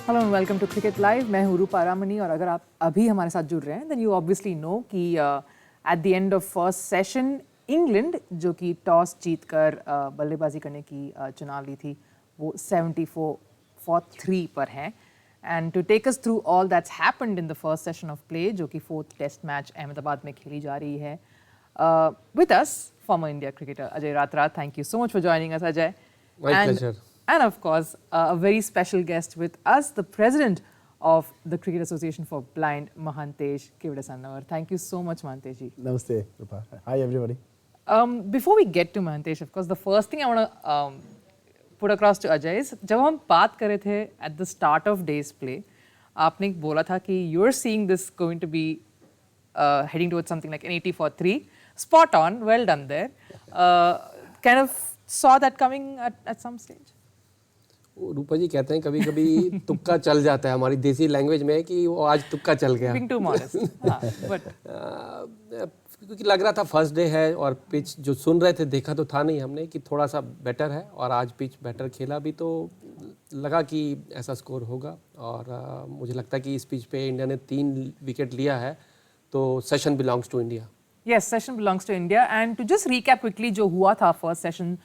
Hello and welcome to cricket live. मैं हूँ रूपा रामनी और अगर आप अभी हमारे साथ जुड़ रहे हैं देन यू ऑब्वियसली नो कि at the end of first session England जो कि टॉस जीतकर बल्लेबाजी करने की चुनाव ली थी वो 74 for 3 पर है। And to take us through all that's happened in the first session of play जो कि 4th टेस्ट मैच अहमदाबाद में खेली जा रही है with us former India cricketer Ajay Ratra. Thank you so much for joining us, Ajay. My pleasure. And of course, a very special guest with us, the president of the Cricket Association for Blind, Mahantesh Kivadasannavar. Thank you so much, Mahantesh ji. Namaste, Rupa. Hi, everybody. Before we get to Mahantesh, of course, the first thing I want to put across to Ajay is, जब हम बात कर रहे थे at the start of day's play, आपने बोला था कि you're seeing this going to be heading towards something like an 80 for 3. Spot on, well done there. Kind of saw that coming at some stage. रूपा जी कहते हैं कभी कभी तुक्का चल जाता है, हमारी देसी लैंग्वेज में है कि वो आज तुक्का चल गया। Being too modest. But क्योंकि लग रहा था फर्स्ट डे है और पिच जो सुन रहे थे देखा तो था नहीं हमने कि थोड़ा सा बेटर है और आज पिच बेटर खेला भी तो लगा कि ऐसा स्कोर होगा और मुझे लगता है कि इस पिच पे इंडिया ने 3 विकेट लिया है तो session belongs to India. yes, session belongs to India. And to just recap quickly जो हुआ था first session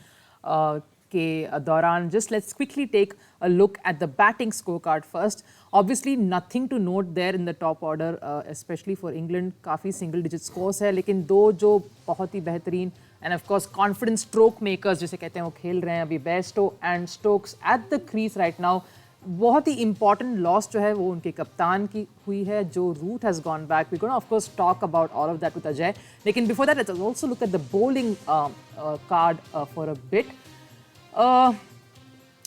के दौरान, just let's quickly take a look at the batting scorecard first. Obviously nothing to note there in the top order, especially for England. काफ़ी single digit scores है लेकिन दो जो बहुत ही बेहतरीन and of course confident stroke makers जिसे कहते हैं वो खेल रहे हैं अभी, Bairstow and Stokes at the crease right now. बहुत ही इंपॉर्टेंट लॉस जो है वो उनके कप्तान की हुई है जो root has gone back. We gonna of course talk about all of that with Ajay, लेकिन before that let's also look at the bowling card for a bit.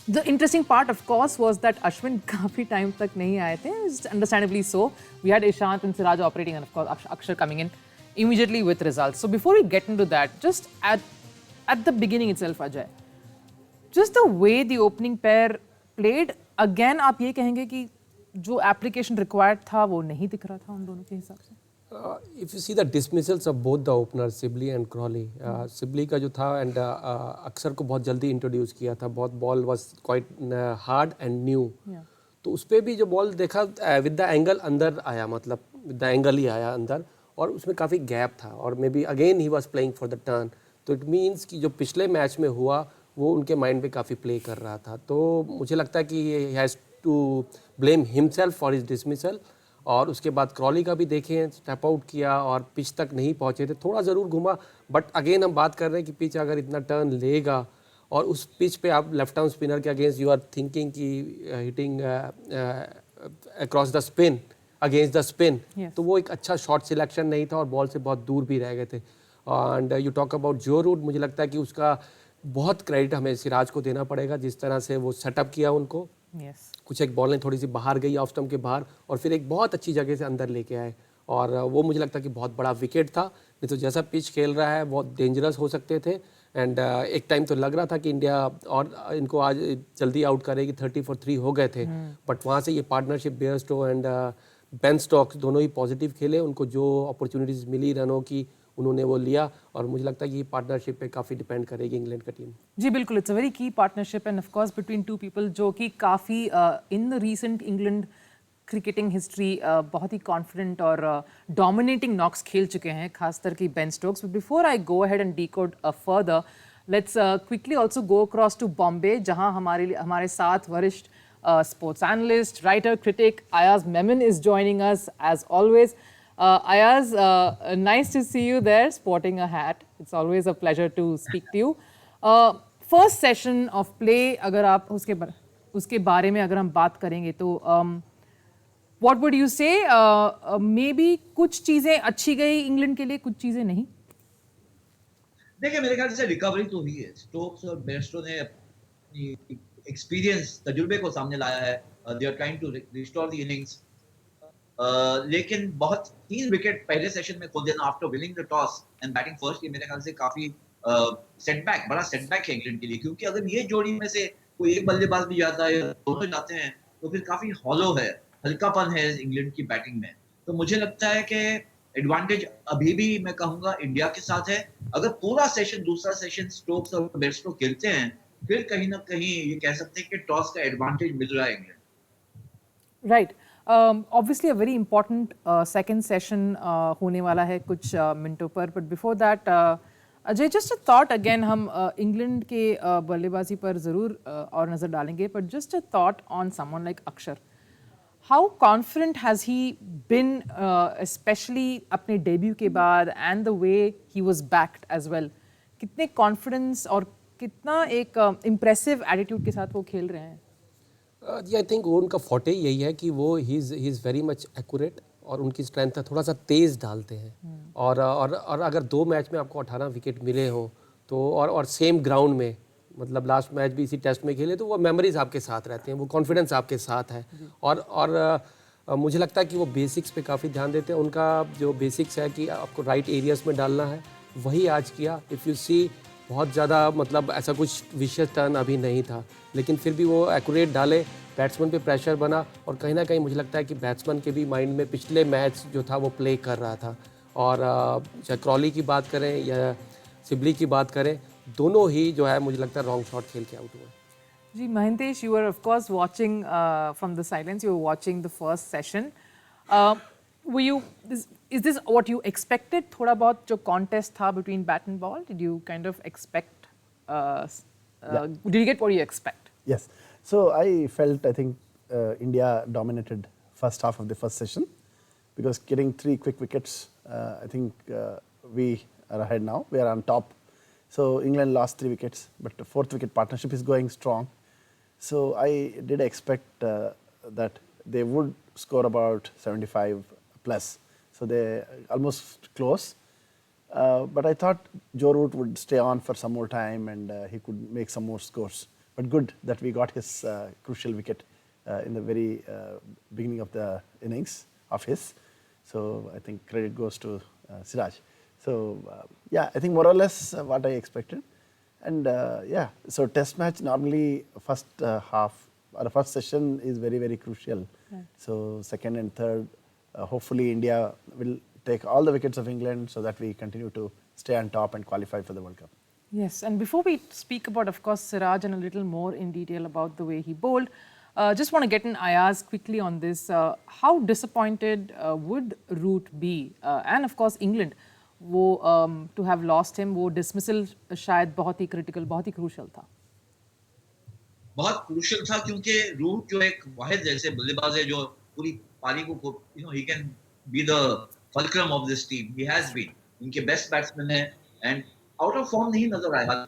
The interesting part, of course, was that Ashwin काफ़ी time तक नहीं आए थे, understandably so. We had Ishant and Siraj operating and of course Akshar coming in immediately with results. So before we get into that, just at the beginning itself, Ajay, just the way the opening pair played, again आप ये कहेंगे कि जो application required था वो नहीं दिख रहा था उन दोनों के हिसाब से? If you see the dismissals of both the openers, Sibley and Crawley, Sibley का जो था and अक्षर को बहुत जल्दी इंट्रोड्यूस किया था, बहुत ball was quite hard and new. तो उस पर भी जो बॉल देखा विद द एंगल अंदर आया, मतलब विद द एंगल ही आया अंदर और उसमें काफ़ी गैप था और may be again he was playing for the turn. तो इट मीन्स कि जो पिछले मैच में हुआ वो उनके माइंड पे काफ़ी प्ले कर रहा था. तो मुझे लगता है कि he has to blame himself for his dismissal. और उसके बाद क्रॉली का भी देखें, स्टेप आउट किया और पिच तक नहीं पहुंचे थे, थोड़ा ज़रूर घुमा बट अगेन हम बात कर रहे हैं कि पिच अगर इतना टर्न लेगा और उस पिच पे आप लेफ्ट आर्म स्पिनर के अगेंस्ट यू आर थिंकिंग कि hitting across the spin against the spin, तो वो एक अच्छा शॉट सिलेक्शन नहीं था और बॉल से बहुत दूर भी रह गए थे. एंड यू टॉक अबाउट जो रूट, मुझे लगता है कि उसका बहुत क्रेडिट हमें सिराज को देना पड़ेगा, जिस तरह से वो सेटअप किया उनको. कुछ एक बॉलें थोड़ी सी बाहर गई ऑफ स्टंप के बाहर और फिर एक बहुत अच्छी जगह से अंदर लेके आए और वो मुझे लगता है कि बहुत बड़ा विकेट था. नहीं तो जैसा पिच खेल रहा है बहुत डेंजरस हो सकते थे. एंड एक टाइम तो लग रहा था कि इंडिया और इनको आज जल्दी आउट करेगी, 30 for 3 हो गए थे. बट वहाँ से ये partnership Bairstow and Ben Stokes दोनों ही पॉजिटिव खेले, उनको जो अपॉर्चुनिटीज़ मिली रनों की उन्होंने वो लिया और मुझे लगता है कि ये पार्टनरशिप पे काफ़ी डिपेंड करेगी इंग्लैंड का टीम. जी बिल्कुल, it's a very key partnership and of course between two people जो कि काफ़ी in the recent England cricketing history बहुत ही कॉन्फिडेंट और डोमिनेटिंग नॉक्स खेल चुके हैं, खासकर की Ben Stokes. Before I go ahead and decode further, let's quickly also go across to Bombay जहां हमारे साथ वरिष्ठ sports analyst, writer, critic Ayaz Memon is joining us as always. Ayaz, nice to see you there sporting a hat. It's always a pleasure to speak to you. First session of play, अगर आप उसके बारे में अगर हम बात करेंगे तो what would you say? Maybe कुछ चीज़ें अच्छी गई इंग्लैंड के लिए, कुछ चीज़ें नहीं. देखिए मेरे ख्याल से रिकवरी तो हुई है. स्टोक्स और बेयरस्टो ने अपनी एक्सपीरियंस, तजुर्बे को सामने लाया है. They are trying to restore the innings. लेकिन बहुत 3 विकेट पहले सेशन में खो देना after winning the toss and batting first, ये मेरे ख्याल से काफी सेटबैक, बड़ा सेटबैक है इंग्लैंड के लिए. क्योंकि अगर ये जोड़ी में से कोई एक बल्लेबाज भी जाता है या दोनों जाते हैं तो फिर काफी हॉलो है, हल्कापन है इंग्लैंड की बैटिंग में. तो मुझे लगता है कि एडवांटेज अभी भी मैं कहूंगा इंडिया के साथ है. अगर पूरा सेशन, दूसरा सेशन स्टोक्स और बेयरस्टो खेलते हैं फिर कहीं ना कहीं ये कह सकते हैं कि टॉस का एडवांटेज मिल रहा है England. Right. Obviously, a very important second session होने वाला है कुछ मिनटों पर. But before that, Ajay, just a thought again. हम इंग्लैंड के बल्लेबाजी पर ज़रूर और नज़र डालेंगे. But just a thought on someone like Akshar. How confident has he been, especially अपने debut के बाद, and the way he was backed as well? कितने confidence और कितना एक impressive attitude के साथ वो खेल रहे हैं? जी आई थिंक वो उनका फोटे यही है कि वो he is very much accurate और उनकी स्ट्रेंथ है थोड़ा सा तेज़ डालते हैं और अगर 2 मैच में आपको 18 विकेट मिले हो तो और सेम ग्राउंड में मतलब लास्ट मैच भी इसी टेस्ट में खेले तो वो मेमोरीज आपके साथ रहते हैं वो कॉन्फिडेंस आपके साथ है और मुझे लगता है कि वो बेसिक्स पे काफ़ी ध्यान देते हैं उनका जो बेसिक्स है कि आपको राइट एरियाज में डालना है वही आज किया इफ़ यू सी बहुत ज़्यादा मतलब ऐसा कुछ विशेष टर्न अभी नहीं था लेकिन फिर भी वो एक्यूरेट डाले बैट्समैन पे प्रेशर बना और कहीं ना कहीं मुझे लगता है कि बैट्समैन के भी माइंड में पिछले मैच जो था वो प्ले कर रहा था और चाहे क्रॉली की बात करें या सिबली की बात करें दोनों ही जो है मुझे लगता है रॉन्ग शॉट खेल के आउट हुए जी Mahentesh, you were of course watching from the sidelines. You were watching the first session. Were you? Is this what you expected? थोड़ा बहुत जो contest था between bat and ball. Did you kind of expect? Did you get what you expect? Yes. So I felt, I think, India dominated first half of the first session because getting 3 quick wickets, I think we are ahead now. We are on top. So England lost 3 wickets, but the 4th wicket partnership is going strong. So I did expect that they would score about 75 plus. So they almost close. But I thought Joe Root would stay on for some more time and he could make some more scores. But good that we got his crucial wicket in the very beginning of the innings of his. So I think credit goes to Siraj. So yeah, I think more or less what I expected. And yeah, so test match normally first half or first session is very, very crucial. Right. So second and third, hopefully India will take all the wickets of England so that we continue to stay on top and qualify for the World Cup. Yes, and before we speak about, of course, Siraj and a little more in detail about the way he bowled, just want to get an Ayaz quickly on this. How disappointed would Root be, and of course England, वो to have lost him, वो dismissal शायद बहुत ही critical, बहुत ही crucial था. बहुत crucial था क्योंकि root जो एक वाहिद जैसे बल्लेबाज है जो पूरी पारी को he can be the fulcrum of this team. He has been. उनके बेस्ट बैट्समैन है एंड आउट ऑफ फॉर्म नहीं नजर आया.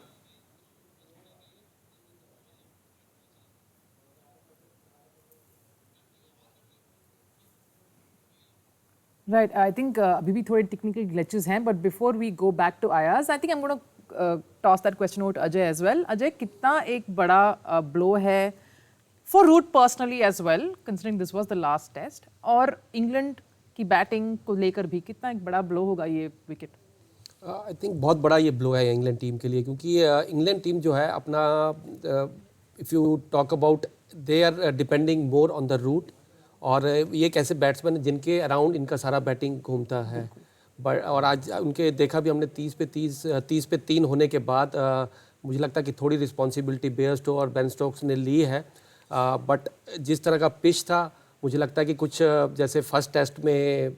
Right, I think अभी भी थोड़े technical glitches हैं, but before we go back to Ayaz, I think I'm going to toss that question over to Ajay as well. Ajay, कितना एक बड़ा blow है for Root personally as well, considering this was the last test, और England की batting को लेकर भी कितना एक बड़ा blow होगा ये विकेट? आई थिंक बहुत बड़ा ये ब्लो है इंग्लैंड टीम के लिए क्योंकि इंग्लैंड टीम जो है अपना if you talk about they are depending more on the Root और ये एक ऐसे बैट्समैन है जिनके अराउंड इनका सारा बैटिंग घूमता है बट और आज उनके देखा भी हमने 30 पे 3 होने के बाद मुझे लगता है कि थोड़ी रिस्पॉन्सिबिलिटी बेयरस्टो और बेन स्टोक्स ने ली है बट जिस तरह का पिच था मुझे लगता है कि कुछ जैसे फर्स्ट टेस्ट में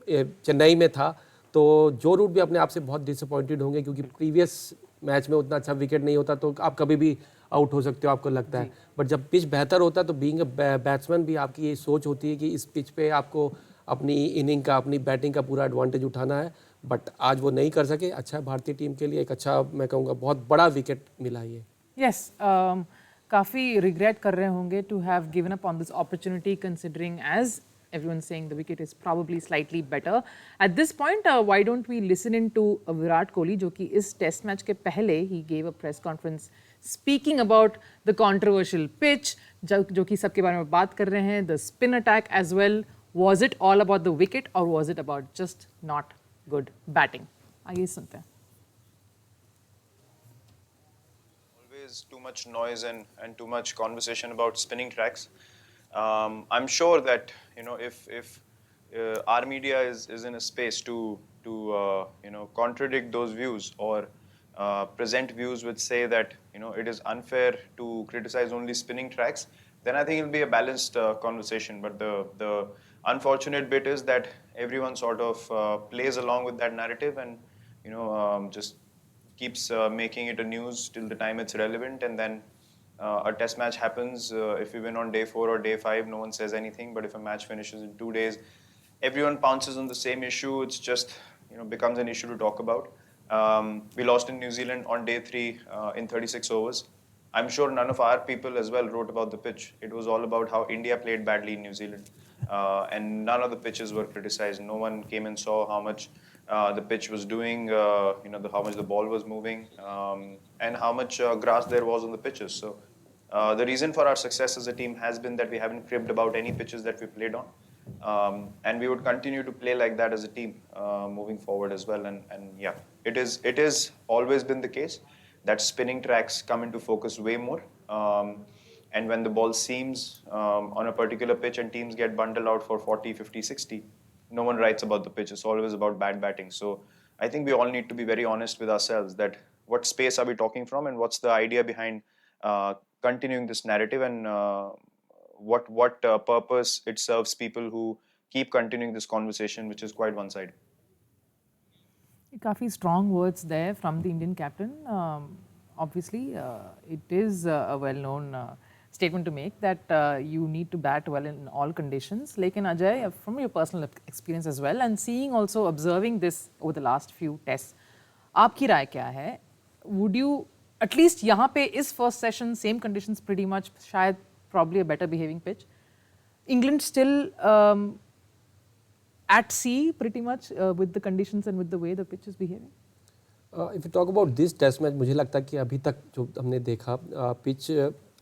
चेन्नई में था तो जो रूट भी अपने आप से बहुत डिसअपॉइंटेड होंगे क्योंकि प्रीवियस मैच में उतना अच्छा विकेट नहीं होता तो आप कभी भी आउट हो सकते हो आपको लगता है बट जब पिच बेहतर होता है तो बीइंग अ बैट्समैन भी आपकी ये सोच होती है कि इस पिच पे आपको अपनी इनिंग का अपनी बैटिंग का पूरा एडवांटेज उठाना है बट आज वो नहीं कर सके अच्छा भारतीय टीम के लिए एक अच्छा मैं कहूँगा बहुत बड़ा विकेट मिला ये Yes, काफ़ी regret कर रहे होंगे to have given up on this opportunity considering as everyone's saying the wicket is probably slightly better. At this point, why don't we listen in to Virat Kohli जो कि इस test match के पहले he gave a press conference speaking about the controversial pitch जो कि सबके बारे में बात कर रहे हैं the spin attack as well. Was it all about the wicket or was it about just not good batting? आइए सुनते हैं. Always too much noise and too much conversation about spinning tracks. I'm sure that if our media is in a space to contradict those views or present views which say that it is unfair to criticize only spinning tracks, then I think it'll be a balanced conversation. But the unfortunate bit is that everyone sort of plays along with that narrative and just keeps making it a news till the time it's relevant, and then a test match happens. If we win on day 4 or day 5, no one says anything. But if a match finishes in 2 days, everyone pounces on the same issue. It's just becomes an issue to talk about. We lost in New Zealand on day 3 in 36 overs. I'm sure none of our people as well wrote about the pitch. It was all about how India played badly in New Zealand. And none of the pitches were criticized. No one came and saw how much the pitch was doing, how much the ball was moving, and how much grass there was on the pitches. So the reason for our success as a team has been that we haven't cribbed about any pitches that we played on. And we would continue to play like that as a team moving forward as well. And yeah, it is always been the case that spinning tracks come into focus way more. And when the ball seams on a particular pitch and teams get bundled out for 40, 50, 60, no one writes about the pitch. It's always about bad batting. So I think we all need to be very honest with ourselves that what space are we talking from and what's the idea behind continuing this narrative, and what purpose it serves people who keep continuing this conversation, which is quite one-sided. काफ़ी strong words there from the Indian captain. Obviously, it is a well-known statement to make that you need to bat well in all conditions. Lekin Ajay, from your personal experience as well, and seeing also observing this over the last few tests, आपकी राय क्या है? Would you at least यहाँ पे इस first session same conditions pretty much, शायद probably a better behaving pitch. England still at sea pretty much with the conditions and with the way the pitch is behaving. If you talk about this test match, मुझे लगता है कि अभी तक जो हमने देखा पिच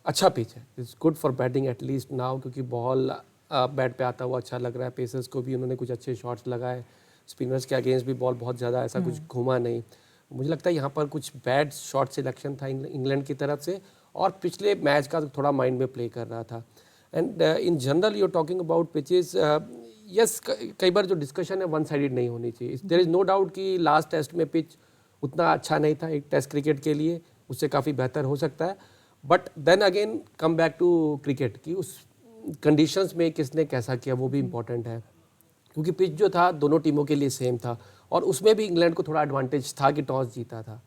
अच्छा पिच है. It's good for batting at least now, क्योंकि बॉल बैट पे आता हुआ अच्छा लग रहा है. पेसर्स को भी उन्होंने कुछ अच्छे शॉट्स लगाए. स्पिनर्स के अगेंस्ट भी बॉल बहुत ज़्यादा ऐसा कुछ घूमा नहीं. मुझे लगता है यहाँ पर कुछ बैड शॉट सिलेक्शन था इंग्लैंड की तरफ से, और पिछले मैच का थोड़ा माइंड में प्ले कर रहा था. And in general you are talking about pitches, yes, कई बार जो डिस्कशन है वन साइडेड नहीं होनी चाहिए. देयर इज़ नो डाउट कि लास्ट टेस्ट में पिच उतना अच्छा नहीं था एक टेस्ट क्रिकेट के लिए, उससे काफ़ी बेहतर हो सकता है. But then again come back to cricket कि उस कंडीशंस में किसने कैसा किया वो भी इम्पॉर्टेंट है, क्योंकि पिच जो था दोनों टीमों के लिए सेम था, और उसमें भी इंग्लैंड को थोड़ा एडवांटेज था कि टॉस जीता था.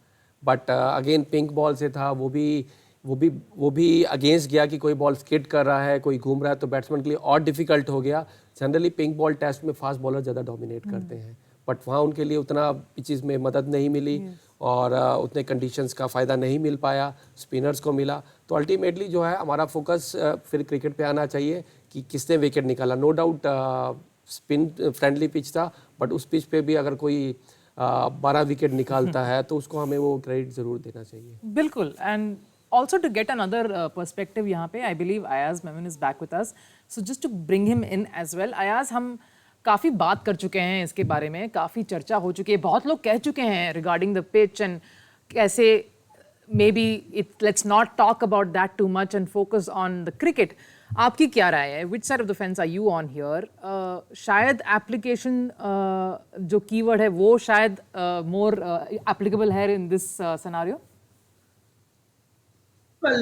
बट अगेन पिंक बॉल से था, वो भी अगेंस्ट गया कि कोई बॉल स्किड कर रहा है, कोई घूम रहा है, तो बैट्समैन के लिए और डिफिकल्ट हो गया. जनरली पिंक बॉल टेस्ट में फास्ट बॉलर ज़्यादा डोमिनेट करते हैं, बट वहाँ उनके लिए उतना पिचेस में मदद नहीं मिली और उतने कंडीशंस का फ़ायदा नहीं मिल पाया, स्पिनर्स को मिला. तो अल्टीमेटली जो है हमारा फोकस फिर क्रिकेट पे आना चाहिए कि किसने विकेट निकाला. No doubt spin friendly pitch था, बट उस पिच पे भी अगर कोई 12 विकेट निकालता है तो उसको हमें वो क्रेडिट ज़रूर देना चाहिए. बिल्कुल. And also to get another perspective यहाँ पे, I believe Ayaz Memon is back with us. So just to bring him in as well. Ayaz, हम काफ़ी बात कर चुके हैं इसके बारे में, काफ़ी चर्चा हो चुकी है, बहुत लोग कह चुके हैं regarding the pitch and कैसे maybe let's not talk about that too much and focus on the cricket. आपकी क्या राय है? Which side of the fence are you on here? शायद application जो keyword है वो शायद more applicable है in this scenario? Well,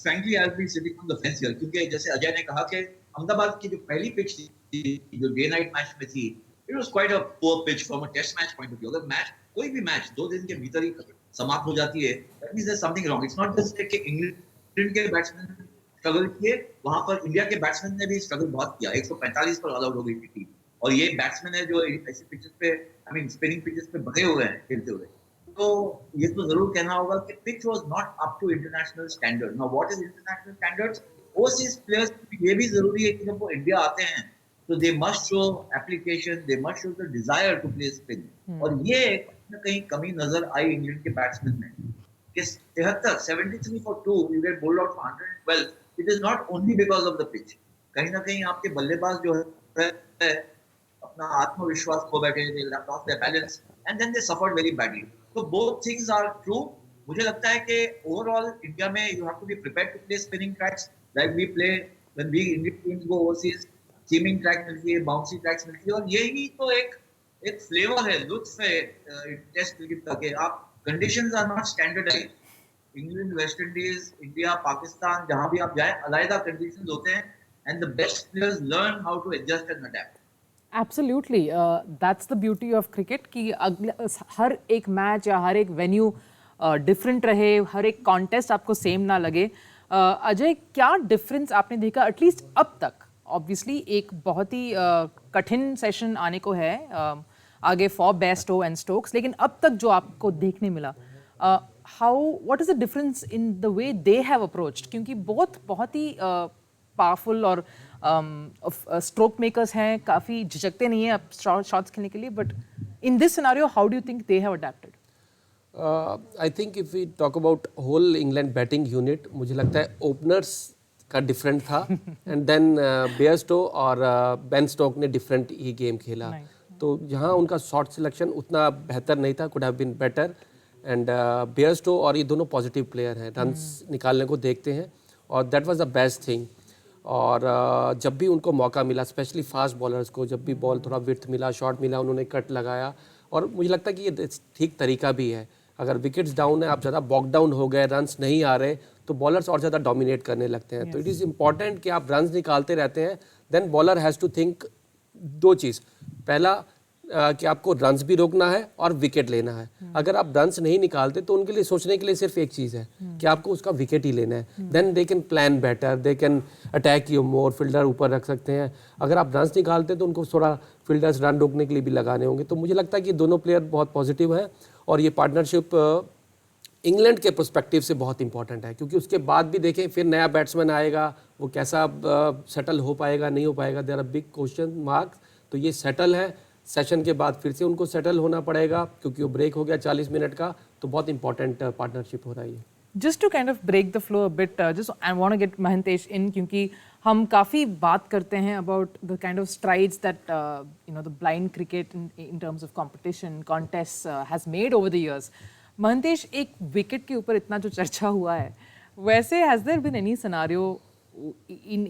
frankly, I'll be sitting on the fence here, क्योंकि जैसे अजय ने कहा कि अहमदाबाद की जो पहली पिच थी जो डे नाइट मैच में थी, it was quite a poor pitch from a test match point of view. अगर मैच कोई भी मैच 2 दिन के भीतर ही समाप्त हो जाती है, that means there's something wrong. It's not just कि इंग्लैंड के बैट्समैन स्ट्रगल किए, वहां पर इंडिया के बैट्समैन ने भी स्ट्रगल बहुत किया. 145 पर ऑल आउट हो गई थी, और ये बैट्समैन है जो ऐसे पिचेस पे, आई मीन स्पिनिंग पिचेस पे बने हुए हैं खेलते हुए. तो ये तो जरूर कहना होगा कि pitch was not up to international standard. Now what is international standards? Overseas players ये भी जरूरी है कि जब वो इंडिया आते हैं तो they must show application, they must show the desire to play spin. और ये कहीं ना कहीं कमी नजर आई इंग्लैंड के बैट्समैन में कि 73 for 2 you get bowled out for 112. It is not only because of the pitch. कहीं ना कहीं आपके बल्लेबाज जो है अपना आत्मविश्वास खो बैठे, they lost their balance and then they suffered very badly. So both things are true. मुझे लगता है कि overall इंडिया में you have to be prepared to play spinning tracks like we play when we Indian teams go overseas. Seaming track मिलती है, bouncy tracks मिलती है, और यही तो एक फ्लेवर है, लुत्फ है टेस्ट क्रिकेट का कि आप conditions are not standardized. England, West Indies, India, Pakistan, जहां भी आप जाए अलग-अलग कंडीशंस होते हैं and the best players learn how to adjust and adapt. Absolutely that's the beauty of cricket कि हर एक मैच या हर एक वेन्यू डिफरेंट रहे, हर एक कॉन्टेस्ट आपको सेम ना लगे. अजय, क्या डिफरेंस आपने देखा एटलीस्ट अब तक? ऑब्वियसली एक बहुत ही कठिन सेशन आने को है आगे फॉर बेयरस्टो एंड स्टोक्स, लेकिन अब तक जो आपको देखने मिला, how what is the difference in the way they have approached? क्योंकि बहुत ही पावरफुल और स्ट्रोक मेकर्स हैं, काफ़ी झिझकते नहीं हैं अब शॉट्स खेलने के लिए, but in this scenario how do you think they have adapted? I think if we talk about whole England batting unit, मुझे लगता है ओपनर्स का डिफरेंट था एंड देन बेयरस्टो और बेन स्टोक ने डिफरेंट ही गेम खेला. तो जहाँ उनका शॉट सिलेक्शन उतना बेहतर नहीं था, could have been better. And Bairstow और ये दोनों पॉजिटिव प्लेयर हैं, रन्स निकालने को देखते हैं और that was the best thing. और जब भी उनको मौका मिला, स्पेशली फास्ट बॉलर्स को, जब भी बॉल थोड़ा विड्थ मिला, शॉट मिला, उन्होंने कट लगाया. और मुझे लगता है कि ये ठीक तरीका भी है. अगर विकेट्स डाउन है, आप ज़्यादा बॉक डाउन हो गए, रन्स नहीं आ रहे, तो बॉलर्स और ज़्यादा डोमिनेट करने लगते हैं. तो इट इज़ इम्पॉर्टेंट कि आप रन्स निकालते रहते हैं. Then bowler has to think दो चीज़. पहला कि आपको रन्स भी रोकना है और विकेट लेना है. अगर आप रन्स नहीं निकालते तो उनके लिए सोचने के लिए सिर्फ एक चीज़ है कि आपको उसका विकेट ही लेना है. Then they can plan better, they can attack you more, fielder ऊपर रख सकते हैं. अगर आप रन्स निकालते तो उनको थोड़ा फील्डर्स रन रोकने के लिए भी लगाने होंगे. तो मुझे लगता है कि दोनों प्लेयर बहुत पॉजिटिव हैं और ये पार्टनरशिप इंग्लैंड के पर्सपेक्टिव से बहुत इंपॉर्टेंट है, क्योंकि उसके बाद भी देखें फिर नया बैट्समैन आएगा, वो कैसा सेटल हो पाएगा, नहीं हो पाएगा, there are big question marks. तो ये सेटल है. सेशन के बाद फिर से उनको सेटल होना पड़ेगा क्योंकि वो ब्रेक हो गया 40 मिनट का. तो बहुत इंपॉर्टेंट पार्टनरशिप हो रही है. Just to kind of break the flow a bit, just I want to get Mahantesh in, क्योंकि हम काफ़ी बात करते हैं about the kind of strides that the blind cricket in terms of competition, contests has made over the years. Mahantesh, एक wicket के ऊपर इतना जो चर्चा हुआ है, वैसे has there been any scenario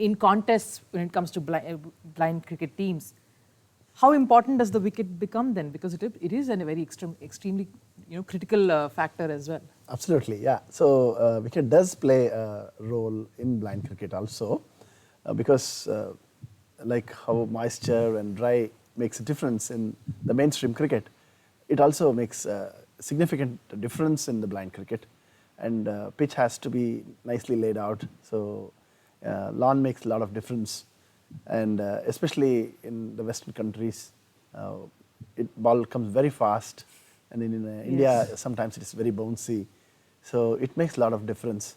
in contests when it comes to blind cricket teams? How important does the wicket become then? Because it is a very extremely critical factor as well. Absolutely, yeah. So wicket does play a role in blind cricket also, because like how moisture and dry makes a difference in the mainstream cricket, it also makes a significant difference in the blind cricket. And pitch has to be nicely laid out, so lawn makes a lot of difference. And especially in the Western countries, ball comes very fast, and in India sometimes it is very bouncy, so it makes a lot of difference.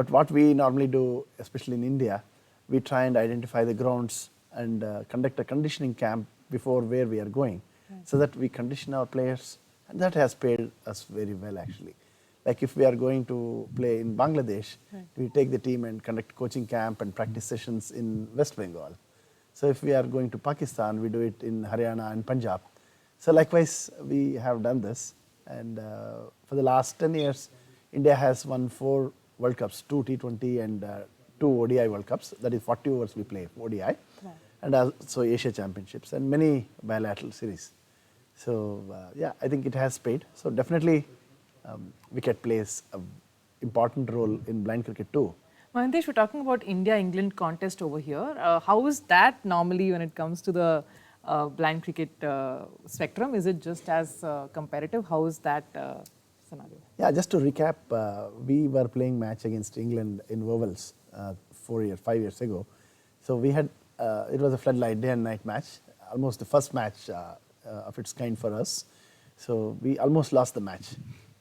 But what we normally do, especially in India, we try and identify the grounds and conduct a conditioning camp before where we are going, so that we condition our players, and that has paid us very well actually. Like if we are going to play in Bangladesh, we take the team and conduct coaching camp and practice sessions in West Bengal. So if we are going to Pakistan, we do it in Haryana and Punjab. So likewise, we have done this. And for the last 10 years, India has won 4 World Cups, 2 T20 and 2 ODI World Cups. That is 40 overs we play ODI. And also Asia Championships and many bilateral series. So yeah, I think it has paid. So definitely, wicket plays an important role in blind cricket too. Mahantesh, we're talking about India-England contest over here. How is that normally when it comes to the blind cricket spectrum? Is it just as competitive? How is that scenario? Yeah, just to recap, we were playing match against England in Wales 5 years ago. So we had, it was a floodlight day and night match, almost the first match of its kind for us. So we almost lost the match.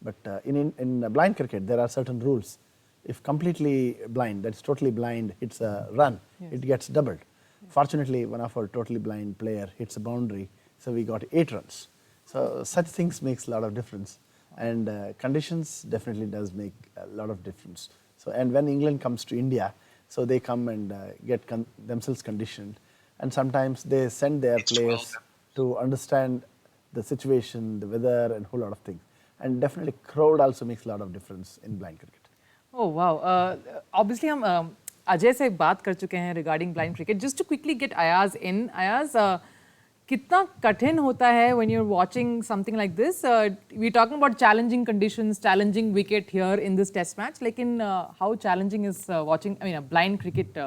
But in blind cricket, there are certain rules. If completely blind, that's totally blind, hits a run, it gets doubled. Fortunately, one of our totally blind player hits a boundary, so we got 8 runs. So such things makes a lot of difference. And conditions definitely does make a lot of difference. So, and when England comes to India, so they come and get themselves conditioned. And sometimes they send their players to understand the situation, the weather, and whole lot of things. And definitely crowd also makes a lot of difference in blind cricket. Oh wow! Obviously, हम अजय से बात कर चुके हैं regarding blind cricket. Just to quickly get Ayaz in, Ayaz, कितना कठिन होता है when you're watching something like this? We're talking about challenging conditions, challenging wicket here in this test match. लेकिन how challenging is watching, I mean, a blind cricket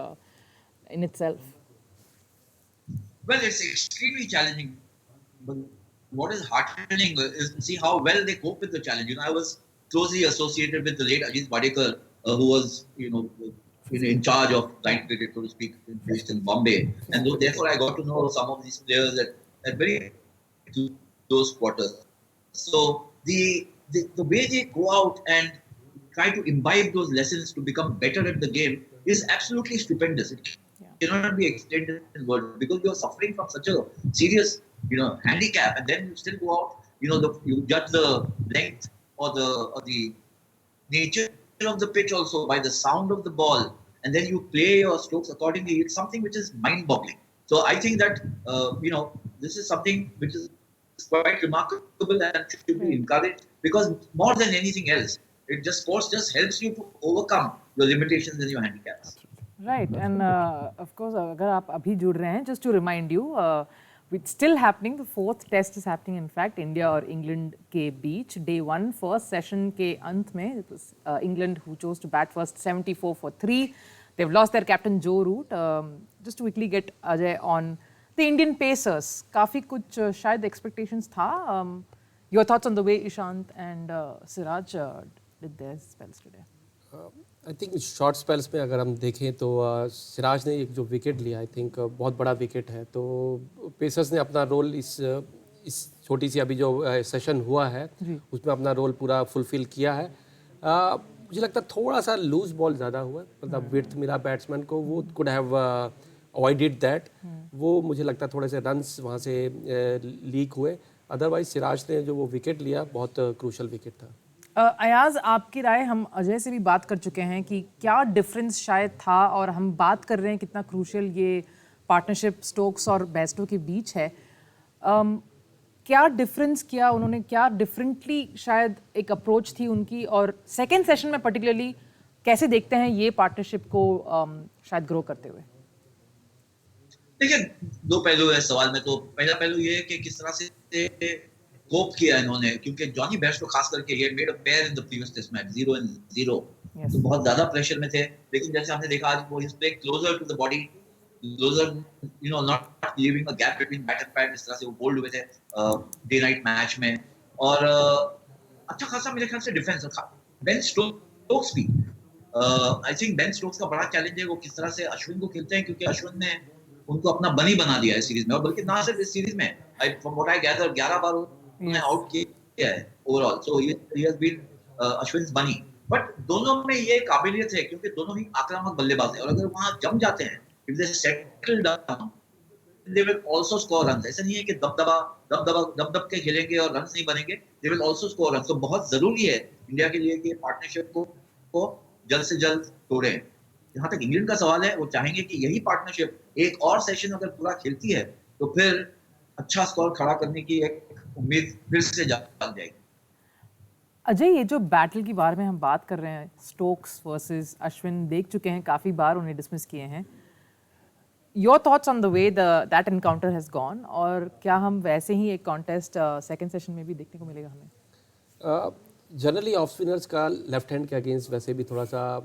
in itself? Well, it's extremely challenging. But what is heartening is to see how well they cope with the challenge. I was closely associated with the late Ajit Wadekar, who was, in charge of blind cricket, so to speak, based in Bombay. And therefore, I got to know some of these players at very close quarters. So the way they go out and try to imbibe those lessons to become better at the game is absolutely stupendous. It cannot be extended in words because you're suffering from such a serious, handicap, and then you still go out. You judge the length or the nature of the pitch also by the sound of the ball, and then you play your strokes accordingly. It's something which is mind-boggling. So I think that this is something which is quite remarkable and should be encouraged because more than anything else, sports just helps you to overcome your limitations and your handicaps. Right, and of course, अगर आप अभी जुड़ रहे हैं, just to remind you, it's still happening. The fourth test is happening. In fact, India और England के बीच day 1 first session के अंत में it was England who chose to bat first, 74 for 3. They've lost their captain Joe Root. Just to quickly get Ajay on the Indian Pacers. काफी कुछ शायद expectations था. Your thoughts on the way Ishant and Siraj did their spells today? I think short spells में अगर हम देखें तो सिराज ने एक जो विकेट लिया आई थिंक बहुत बड़ा विकेट है, तो पेसर्स ने अपना रोल इस छोटी सी अभी जो सेशन हुआ है उसमें अपना रोल पूरा फुलफिल किया है. मुझे लगता है थोड़ा सा लूज बॉल ज़्यादा हुआ, मतलब विड्थ मिला बैट्समैन को, वो कुड हैव अवॉइडेड दैट. वो मुझे लगता है थोड़े से रन्स वहाँ से लीक हुए. अदरवाइज सिराज ने जो वो विकेट लिया बहुत क्रूशल विकेट था. अयाज, आपकी राय, हम अजय से भी बात कर चुके हैं कि क्या डिफरेंस शायद था, और हम बात कर रहे हैं कितना क्रूशियल ये पार्टनरशिप स्टोक्स और बेस्टो के बीच है. क्या डिफरेंस किया उन्होंने, क्या डिफरेंटली शायद एक अप्रोच थी उनकी, और सेकेंड सेशन में पर्टिकुलरली कैसे देखते हैं ये पार्टनरशिप को शायद ग्रो करते हुए? देखिए, दो पहलू है सवाल में. तो पहला पहलू ये है कि किस तरह से कोप किया इन्होंने, क्योंकि जॉनी बेस्टो खास करके ये made a pair in the previous test match 0-0, तो बहुत ज्यादा प्रेशर में थे. लेकिन जैसे हमने देखा आज वो play closer to the body, closer, not leaving a gap between bat and pad. इस तरह से वो बोल्ड हुए थे डे नाइट मैच में, और अच्छा खासा मेरे ख्याल से डिफेंस रखा. बेन स्टोक्स भी, आई थिंक बेन स्टोक्स का बड़ा चैलेंज है वो किस तरह से अश्विन को खेलते हैं, क्योंकि अश्विन ने उनको अपना बनी बना दिया है सीरीज में, और बल्कि ना सिर्फ इस सीरीज में, फ्रॉम व्हाट आई गैदर 11 बार उन्होंने आउट किया है overall. So he has been Ashwin's bunny. But दोनों में ये काबिलियत है क्योंकि दोनों ही आक्रामक बल्लेबाज हैं, और अगर वहां जम जाते हैं, if they settle down, they will also score runs. ऐसा नहीं है कि दब के खेलेंगे और रन्स नहीं बनेंगे. They will also score runs. तो बहुत जरूरी है इंडिया के लिए कि पार्टनरशिप को जल्द से जल्द तोड़ें. जहां तक इंग्लैंड का सवाल है, वो चाहेंगे कि यही पार्टनरशिप एक और सेशन अगर पूरा खेलती है तो फिर अच्छा स्कोर खड़ा करने की एक उम्मीद फिर से जाग जाएगी. अजय, ये जो बैटल के बारे में हम बात कर रहे हैं, स्टोक्स वर्सेस अश्विन, देख चुके हैं काफ़ी बार, उन्हें डिसमिस किए हैं. Your thoughts on the way that encounter has gone, और क्या हम वैसे ही एक कॉन्टेस्ट सेकेंड सेशन में भी देखने को मिलेगा हमें? जनरली ऑफ स्पिनर्स का लेफ्ट हैंड के अगेंस्ट वैसे भी थोड़ा सा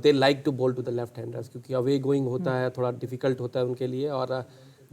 they like to bowl to the left handers, क्योंकि अवे गोइंग होता है, थोड़ा डिफिकल्ट होता है उनके लिए. और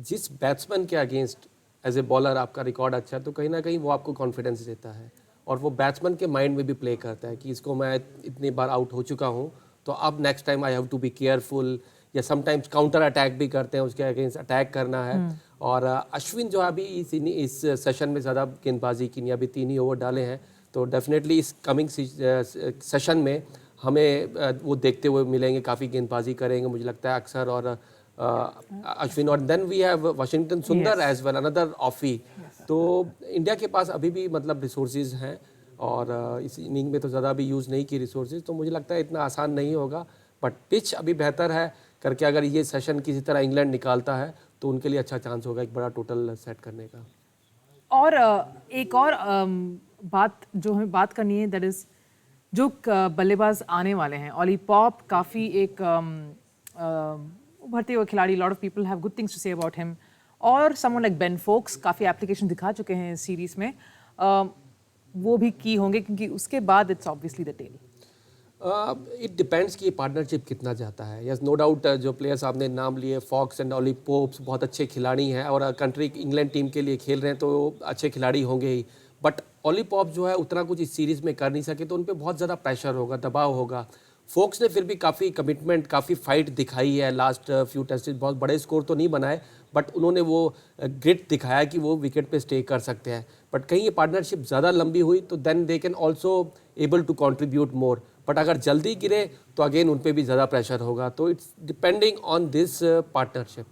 जिस बैट्समैन के अगेंस्ट एज ए बॉलर आपका रिकॉर्ड अच्छा है तो कहीं ना कहीं वो आपको कॉन्फिडेंस देता है, और वो बैट्समैन के माइंड में भी प्ले करता है कि इसको मैं इतनी बार आउट हो चुका हूँ तो अब next time I have to be careful, या समटाइम्स काउंटर अटैक भी करते हैं, उसके अगेंस्ट अटैक करना है. और अश्विन जो अभी इस सेशन में ज़्यादा गेंदबाजी की नहीं, अभी 3 ही ओवर डाले हैं, तो डेफिनेटली इस कमिंग सेशन में हमें वो देखते हुए मिलेंगे, काफ़ी गेंदबाजी करेंगे मुझे लगता है अक्सर और अश्विन. और देन वी हैव वाशिंगटन सुंदर एज वेल, अनदर ऑफी. तो इंडिया के पास अभी भी मतलब रिसोर्सेज हैं, और इस इनिंग में तो ज़्यादा भी यूज़ नहीं की रिसोर्सेज, तो मुझे लगता है इतना आसान नहीं होगा. बट पिच अभी बेहतर है करके अगर ये सेशन किसी तरह इंग्लैंड निकालता है तो उनके लिए अच्छा चांस होगा एक बड़ा टोटल सेट करने का. और एक और बात जो हमें बात करनी है, दैट इज़ जो बल्लेबाज आने वाले हैं. ऑली पॉप काफ़ी एक उभरते हुए खिलाड़ी, lot of people have good things to say about him. और समवन लाइक बेन फोक्स काफ़ी एप्लीकेशन दिखा चुके हैं इस सीरीज में, वो भी की होंगे क्योंकि उसके बाद it's obviously the tail. It depends कि पार्टनरशिप कितना जाता है। यस, नो डाउट जो प्लेयर्स आपने नाम लिए फॉक्स एंड ऑली पोप्स बहुत अच्छे खिलाड़ी हैं और कंट्री इंग्लैंड टीम के लिए खेल रहे हैं तो अच्छे खिलाड़ी होंगे ही, बट ऑली पॉप जो है उतना कुछ इस सीरीज़ में कर नहीं सके तो उन पर बहुत ज़्यादा प्रेशर होगा, दबाव होगा। फोक्स ने फिर भी काफ़ी कमिटमेंट, काफ़ी फाइट दिखाई है लास्ट फ्यू टेस्ट, बहुत बड़े स्कोर तो नहीं बनाए बट उन्होंने वो ग्रिट दिखाया कि वो विकेट पे स्टे कर सकते हैं। बट कहीं ये पार्टनरशिप ज़्यादा लंबी हुई तो then they can also able to contribute more, but अगर जल्दी गिरे तो अगेन उन पे भी ज़्यादा प्रेशर होगा। तो it's depending on this partnership.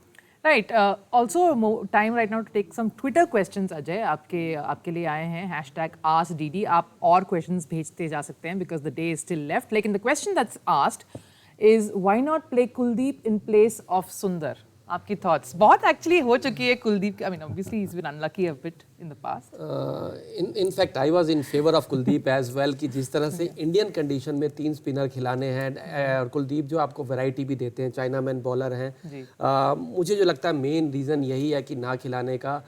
Right, also time right now to take some Twitter questions. Ajay आपके लिए आए हैं #AskDD। आप और क्वेश्चंस भेजते जा सकते हैं because the day is still left, लेकिन the question that's asked is why not play Kuldeep in place of Sundar? आपकी थॉट्स? बहुत एक्चुअली हो चुकी है Kuldeep, I mean obviously he is been unlucky a bit in the past. In fact I was in favour of Kuldeep as well कि जिस तरह से Indian condition में 3 स्पिनर खिलाने हैं और कुलदीप जो आपको वैरायटी भी देते हैं, चाइना मैन बॉलर हैं। मुझे जो लगता है मेन रीज़न यही है कि ना खिलाने का।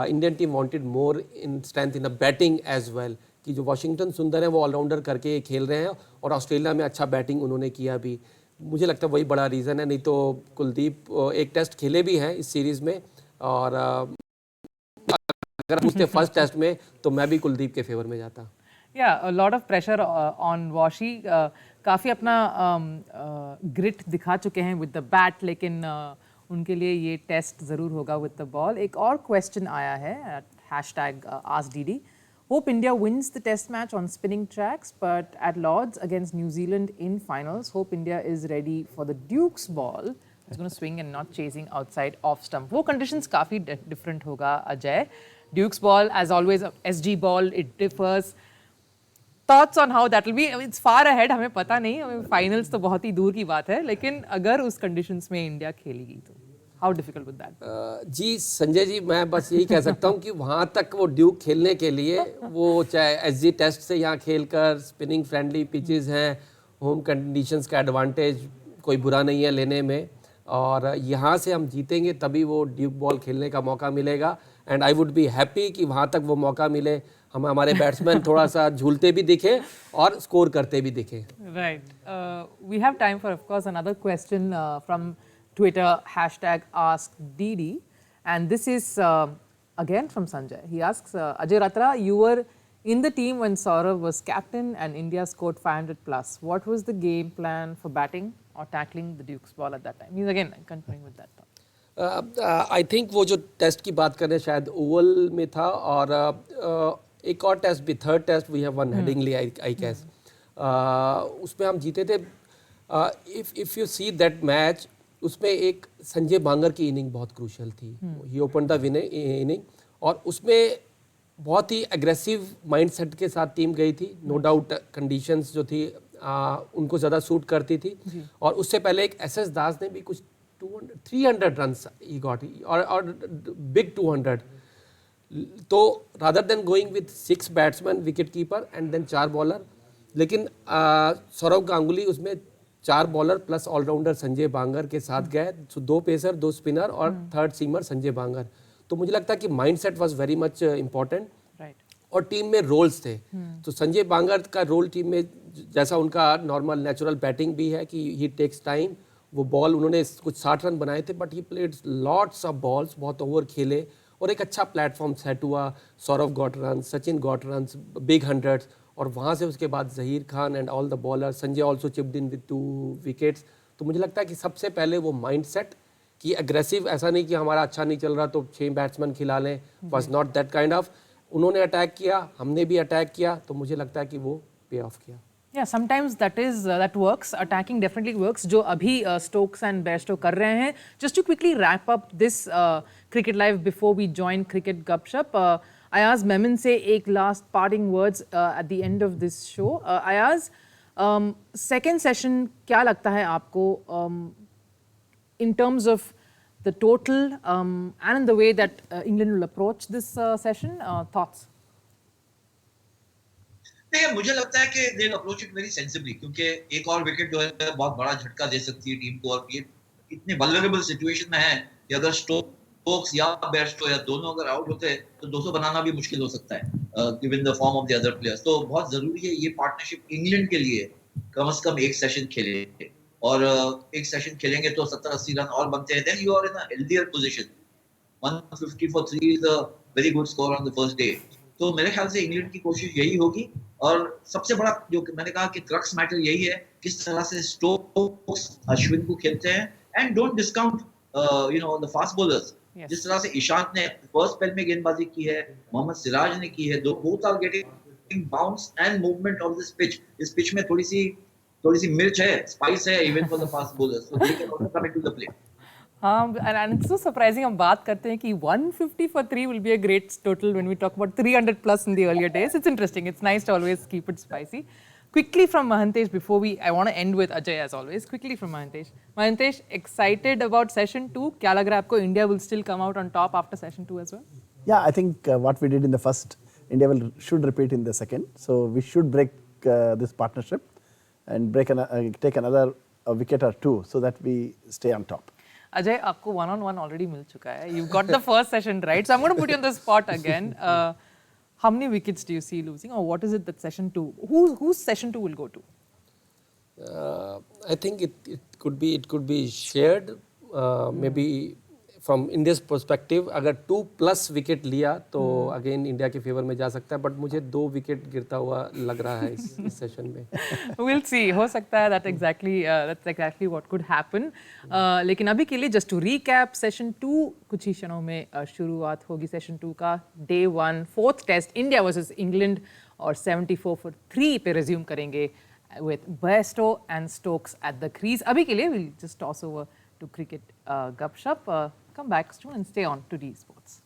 Indian team wanted more in strength in the batting as well, कि जो वाशिंगटन सुंदर है वो ऑलराउंडर करके खेल रहे हैं और ऑस्ट्रेलिया में अच्छा बैटिंग उन्होंने किया भी। मुझे लगता है वही बड़ा रीज़न है, नहीं तो कुलदीप एक टेस्ट खेले भी हैं इस सीरीज़ में और अगर पूछते फर्स्ट टेस्ट में तो मैं भी कुलदीप के फेवर में जाता। या a lot of pressure on washi, काफ़ी अपना ग्रिट दिखा चुके हैं विद द बैट, लेकिन उनके लिए ये टेस्ट ज़रूर होगा विद द बॉल। एक और क्वेश्चन आया है #AskDD। Hope India wins the test match on spinning tracks, but at Lord's against New Zealand in finals, hope India is ready for the Duke's ball. It's going to swing and not chasing outside off stump. वो conditions काफ़ी different होगा Ajay. Duke's ball, as always, SG ball, it differs. Thoughts on how that will be? It's far ahead, हमें पता नहीं, finals तो बहुत ही दूर की बात है, लेकिन अगर उस conditions में इंडिया खेलेगी तो How difficult would that be? जी संजय जी, मैं बस यही कह सकता हूँ कि वहाँ तक वो ड्यूक खेलने के लिए वो चाहे एसजी टेस्ट से यहाँ खेलकर स्पिनिंग फ्रेंडली पिचेस हैं, होम कंडीशंस का एडवांटेज कोई बुरा नहीं है लेने में, और यहाँ से हम जीतेंगे तभी वो ड्यूक बॉल खेलने का मौका मिलेगा। And I would be happy कि वहाँ तक वो मौका मिले, हम हमारे बैट्समैन थोड़ा सा झूलते भी दिखे और स्कोर करते भी दिखे। Right. We have time for, of course, another question from Twitter #AskDD, and this is again from Sanjay. He asks, Ajay Ratra, you were in the team when Saurav was captain and India scored 500 plus. What was the game plan for batting or tackling the Duke's ball at that time? He's again continuing with that thought. I think वो जो test की बात करें शायद Oval में था, और एक और टेस्ट भी, third test we have won Headingley I guess, उसमें हम जीते थे। If you see that match, उसमें एक संजय बांगर की इनिंग बहुत क्रूशियल थी। ही ओपन द इनिंग और उसमें बहुत ही एग्रेसिव माइंडसेट के साथ टीम गई थी। नो डाउट कंडीशंस जो थी उनको ज़्यादा सूट करती थी, और उससे पहले एक एसएस दास ने भी कुछ 300 रन्स ही गॉट, और बिग 200। तो rather than going with 6 batsman, wicket keeper and then 4 bowler, लेकिन सौरव गांगुली उसमें 4 bowler plus allrounder Sanjay Bangar के साथ गए, 2 पेसर 2 स्पिनर और थर्ड सीमर संजय बांगर। तो मुझे लगता है कि mindset was very much important, और टीम में रोल्स थे। तो संजय बांगर का रोल टीम में जैसा उनका नॉर्मल नेचुरल बैटिंग भी है कि ही टेक्स टाइम, वो बॉल उन्होंने कुछ 60 रन बनाए थे, but he played lots of balls, बहुत ओवर खेले और एक अच्छा प्लेटफॉर्म सेट हुआ। Sourav got run, Sachin got run, big 100s, और वहाँ से उसके बाद Zaheer Khan and all the bowler, Sanjay also chipped in with 2 wickets. तो मुझे लगता है कि सबसे पहले वो माइंडसेट कि एग्रेसिव, ऐसा नहीं कि हमारा अच्छा नहीं चल रहा तो 6 बैट्समैन खिला लें, was not that kind of. उन्होंने अटैक किया, हमने भी अटैक किया, तो मुझे लगता है कि वो पे ऑफ किया। Yeah, sometimes that works. Attacking definitely works. जो अभी Stokes and Bairstow कर रहे हैं. Just to quickly wrap up this cricket live before we join cricket gupshup, Ayaz Memon से एक last parting words at the end of this show. Ayaz, second session क्या लगता है आपको in terms of the total and in the way that England will approach this session? Thoughts? देखिए, मुझे लगता है कि they approach it very sensibly, क्योंकि एक और विकेट जो है बहुत बड़ा झटका दे सकती है टीम को, और ये इतने वल्नरेबल सिचुएशन में है कि अगर स्टोक्स स्टोक्स या बेयरस्टो या दोनों अगर आउट होते हैं तो 200 बनाना भी मुश्किल हो सकता है given the form of the other players. तो बहुत जरूरी है ये पार्टनरशिप इंग्लैंड के लिए कम से कम एक सेशन खेले, और एक सेशन खेलेंगे तो 70-80 रन और बनते हैं, then you are in a healthier position. 150 for 3 is a very good score on the first day। तो मेरे ख्याल से इंग्लैंड की कोशिश यही होगी, और सबसे बड़ा जो मैंने कहा कि क्रक्स मैटर यही है किस तरह से स्टोक्स अश्विन को खेलते हैं, and don't discount the fast bowlers. Yes. जिस तरह से ईशांत ने फर्स्ट स्पेल में गेंदबाजी की है, मोहम्मद सिराज ने की है, दो both are getting bounce and movement of this pitch. इस पिच में थोड़ी सी मिर्च है, स्पाइस है, even for the fast bowlers, so they can also come into the play. हाँ, and it's so surprising हम बात करते हैं कि 150 for 3 will be a great total when we talk about 300 plus in the earlier days. It's interesting. It's nice to always keep it spicy. Quickly from Mahantesh, I want to end with Ajay as always. Quickly from Mahantesh. Mahantesh, excited about session 2? क्या लग रहा है आपको, India will still come out on top after session 2 as well? Yeah, I think what we did in the first, India should repeat in the second. So we should break this partnership and take another wicket or two so that we stay on top. Ajay, आपको one-on-one already मिल चुका है. You've got the first session right. So I'm going to put you on the spot again. How many wickets do you see losing, or what is it that session 2? Whose session 2 will go to? I think it could be shared. Maybe from India's perspective, अगर 2+ wicket लिया तो again India के favour में जा सकता है, but मुझे 2 wicket गिरता हुआ लग रहा है इस सेशन में। We'll see. हो सकता है that's exactly what could happen. लेकिन अभी के लिए just to recap, session 2 कुछ ही क्षणों में शुरुआत होगी session 2 का। Day 1 4th test India versus England, और 74 for 3 पे resume करेंगे with Bairstow and Stokes at the crease. अभी के लिए we'll just toss over to cricket gupshup. Come back soon and stay on to D Sports.